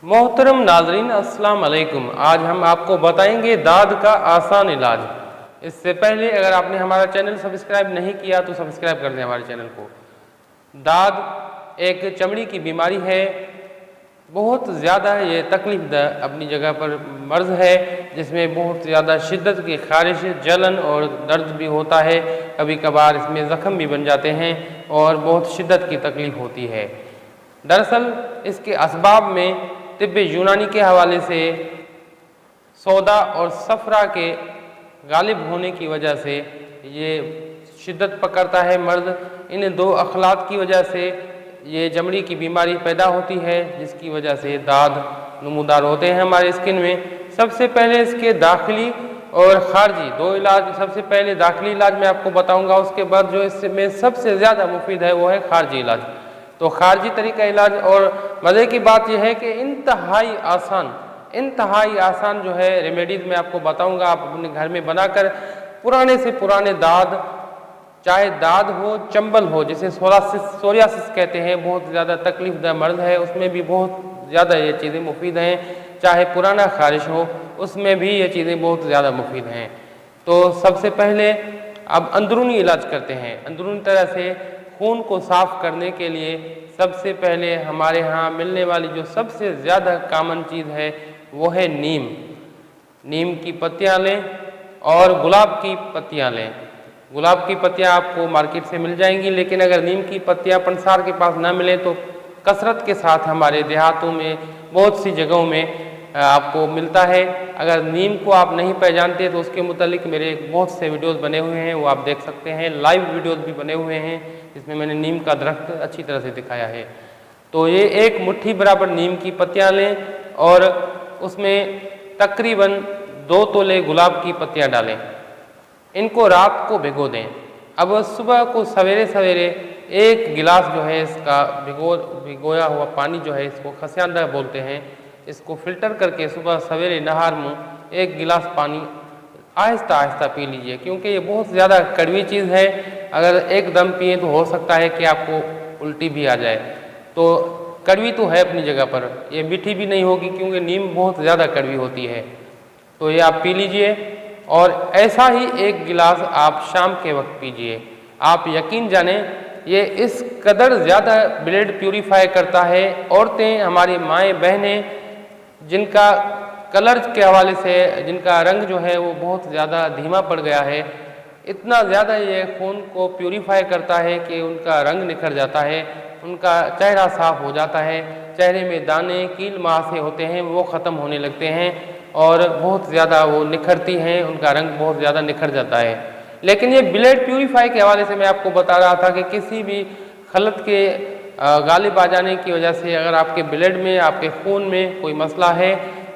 मोहतरम नाजरीन अस्सलाम वालेकुम। आज हम आपको बताएंगे दाद का आसान इलाज। इससे पहले अगर आपने हमारा चैनल सब्सक्राइब नहीं किया तो सब्सक्राइब कर दें हमारे चैनल को। दाद एक चमड़ी की बीमारी है, बहुत ज़्यादा ये तकलीफ अपनी जगह पर मर्ज है, जिसमें बहुत ज़्यादा शिद्दत की खारिश, जलन और दर्द भी होता है। कभी कभार इसमें ज़ख्म भी बन जाते हैं और बहुत शिद्दत की तकलीफ होती है। दरअसल इसके असबाब में तिब्ब यूनानी के हवाले से सौदा और सफ़रा के गालिब होने की वजह से ये शिद्दत पकड़ता है मर्द। इन दो अखलात की वजह से ये चमड़ी की बीमारी पैदा होती है, जिसकी वजह से दाद नमूदार होते हैं हमारे स्किन में। सबसे पहले इसके दाखिली और खारजी दो इलाज। सबसे पहले दाखिली इलाज मैं आपको बताऊंगा, उसके बाद जो इसमें सबसे ज़्यादा मुफीद है वो है खारजी इलाज। तो खारजी तरीका इलाज, और मज़े की बात यह है कि इंतहाई आसान जो है रेमेडीज़ मैं आपको बताऊंगा। आप अपने घर में बनाकर पुराने से पुराने दाद, चाहे दाद हो, चंबल हो, जिसे सोरियासिस कहते हैं, बहुत ज़्यादा तकलीफदा मर्ज है, उसमें भी बहुत ज़्यादा ये चीज़ें मुफीद हैं। चाहे पुराना खारिश हो, उसमें भी ये चीज़ें बहुत ज़्यादा मुफीद हैं। तो सबसे पहले अब अंदरूनी इलाज करते हैं। अंदरूनी तरह से खून को साफ़ करने के लिए सबसे पहले हमारे यहाँ मिलने वाली जो सबसे ज़्यादा कॉमन चीज़ है वो है नीम। नीम की पत्तियाँ लें और गुलाब की पत्तियाँ लें। गुलाब की पत्तियाँ आपको मार्केट से मिल जाएंगी, लेकिन अगर नीम की पत्तियाँ पंसार के पास ना मिले तो कसरत के साथ हमारे देहातों में बहुत सी जगहों में आपको मिलता है। अगर नीम को आप नहीं पहचानते तो उसके मुतालिक मेरे बहुत से वीडियोस बने हुए हैं, वो आप देख सकते हैं। लाइव वीडियोस भी बने हुए हैं जिसमें मैंने नीम का दरख्त अच्छी तरह से दिखाया है। तो ये एक मुट्ठी बराबर नीम की पत्तियाँ लें और उसमें तकरीबन 2 तोले गुलाब की पत्तियाँ डालें। इनको रात को भिगो दें। अब सुबह को सवेरे सवेरे 1 गिलास जो है इसका भिगोया हुआ पानी जो है, इसको खस्यांदा बोलते हैं, इसको फ़िल्टर करके सुबह सवेरे नहार मुँह 1 गिलास पानी आहिस्ता आहिस्ता पी लीजिए, क्योंकि ये बहुत ज़्यादा कड़वी चीज़ है। अगर एकदम पिए तो हो सकता है कि आपको उल्टी भी आ जाए। तो कड़वी तो है अपनी जगह पर, ये मीठी भी नहीं होगी क्योंकि नीम बहुत ज़्यादा कड़वी होती है। तो ये आप पी लीजिए और ऐसा ही 1 गिलास आप शाम के वक्त पीजिए। आप यकीन जानें ये इस कदर ज़्यादा ब्लड प्यूरीफाई करता है। औरतें, हमारी माएँ बहनें जिनका कलर के हवाले से जिनका रंग जो है वो बहुत ज़्यादा धीमा पड़ गया है, इतना ज़्यादा ये खून को प्यूरीफाई करता है कि उनका रंग निखर जाता है, उनका चेहरा साफ हो जाता है, चेहरे में दाने कील मुहासे होते हैं वो ख़त्म होने लगते हैं और बहुत ज़्यादा वो निखरती हैं, उनका रंग बहुत ज़्यादा निखर जाता है। लेकिन ये ब्लड प्यूरीफाई के हवाले से मैं आपको बता रहा था कि किसी भी खलत के गालिब आ जाने की वजह से अगर आपके ब्लड में, आपके खून में कोई मसला है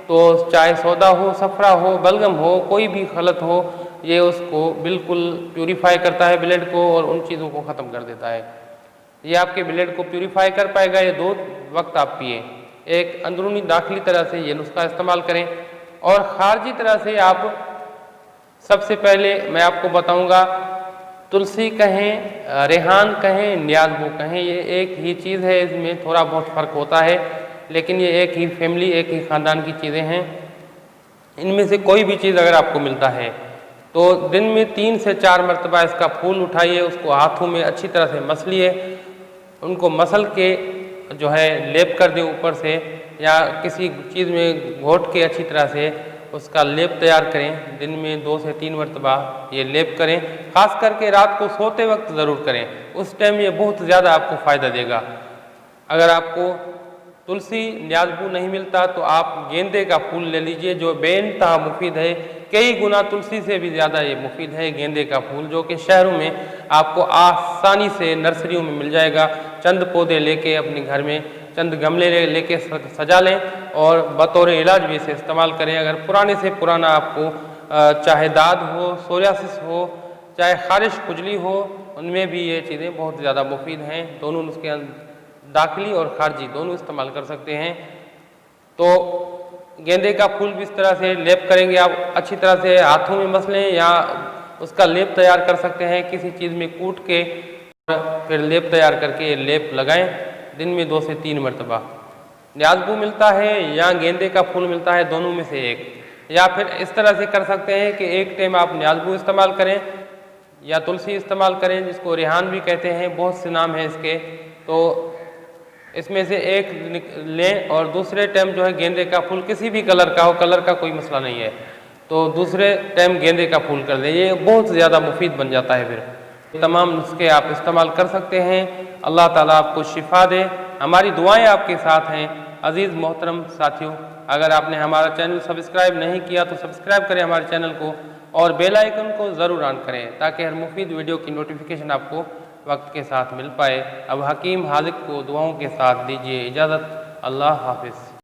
तो चाहे सौदा हो, सफ़रा हो, बलगम हो, कोई भी खलत हो, ये उसको बिल्कुल प्यूरीफाई करता है ब्लड को और उन चीज़ों को ख़त्म कर देता है। ये आपके ब्लड को प्यूरीफाई कर पाएगा। ये 2 वक्त आप पिए। एक अंदरूनी दाखिली तरह से ये नुस्खा इस्तेमाल करें और ख़ारजी तरह से आप सबसे पहले मैं आपको बताऊंगा, तुलसी कहें, रेहान कहें, न्याज़बू कहें, ये एक ही चीज़ है। इसमें थोड़ा बहुत फ़र्क होता है, लेकिन ये एक ही फैमिली, एक ही ख़ानदान की चीज़ें हैं। इनमें से कोई भी चीज़ अगर आपको मिलता है तो दिन में 3 से 4 मरतबा इसका फूल उठाइए, उसको हाथों में अच्छी तरह से मसलिए, उनको मसल के जो है लेप कर दें ऊपर से या किसी चीज़ में घोट के अच्छी तरह से उसका लेप तैयार करें। दिन में 2 से 3 मरतबा ये लेप करें। ख़ास करके रात को सोते वक्त ज़रूर करें, उस टाइम ये बहुत ज़्यादा आपको फ़ायदा देगा। अगर आपको तुलसी, न्याज़बू नहीं मिलता तो आप गेंदे का फूल ले लीजिए, जो बेइंतहा मुफीद है, कई गुना तुलसी से भी ज़्यादा ये मुफीद है गेंदे का फूल, जो कि शहरों में आपको आसानी से नर्सरियों में मिल जाएगा। चंद पौधे लेके अपने घर में चंद गमले लेके सजा लें और बतौर इलाज भी इसे इस्तेमाल करें। अगर पुराने से पुराना आपको चाहे दाद हो, सोरियासिस हो, चाहे खारिश खुजली हो, उनमें भी ये चीज़ें बहुत ज़्यादा मुफीद हैं। दोनों नुस्खे दाखिली और खारजी दोनों इस्तेमाल कर सकते हैं। तो गेंदे का फूल भी इस तरह से लेप करेंगे, आप अच्छी तरह से हाथों में मसलें या उसका लेप तैयार कर सकते हैं किसी चीज़ में कूट के, फिर लेप तैयार करके लेप लगाएं दिन में 2 से 3 मरतबा। न्याज़बू मिलता है या गेंदे का फूल मिलता है, दोनों में से एक। या फिर इस तरह से कर सकते हैं कि एक टाइम आप न्याज़बू इस्तेमाल करें या तुलसी इस्तेमाल करें, जिसको रेहान भी कहते हैं, बहुत से नाम हैं इसके। तो इसमें से एक लें और दूसरे टाइम जो है गेंदे का फूल, किसी भी कलर का हो, कलर का कोई मसला नहीं है, तो दूसरे टाइम गेंदे का फूल कर दें। ये बहुत ज़्यादा मुफीद बन जाता है। फिर तमाम नुस्खे आप इस्तेमाल कर सकते हैं। अल्लाह ताला आपको शिफा दे। हमारी दुआएं आपके साथ हैं। अज़ीज़ मोहतरम साथियों, अगर आपने हमारा चैनल सब्सक्राइब नहीं किया तो सब्सक्राइब करें हमारे चैनल को और बेल आइकन को ज़रूर ऑन करें, ताकि हर मुफीद वीडियो की नोटिफिकेशन आपको वक्त के साथ मिल पाए। अब हकीम हाज़िक को दुआओं के साथ दीजिए इजाज़त। अल्लाह हाफिज़।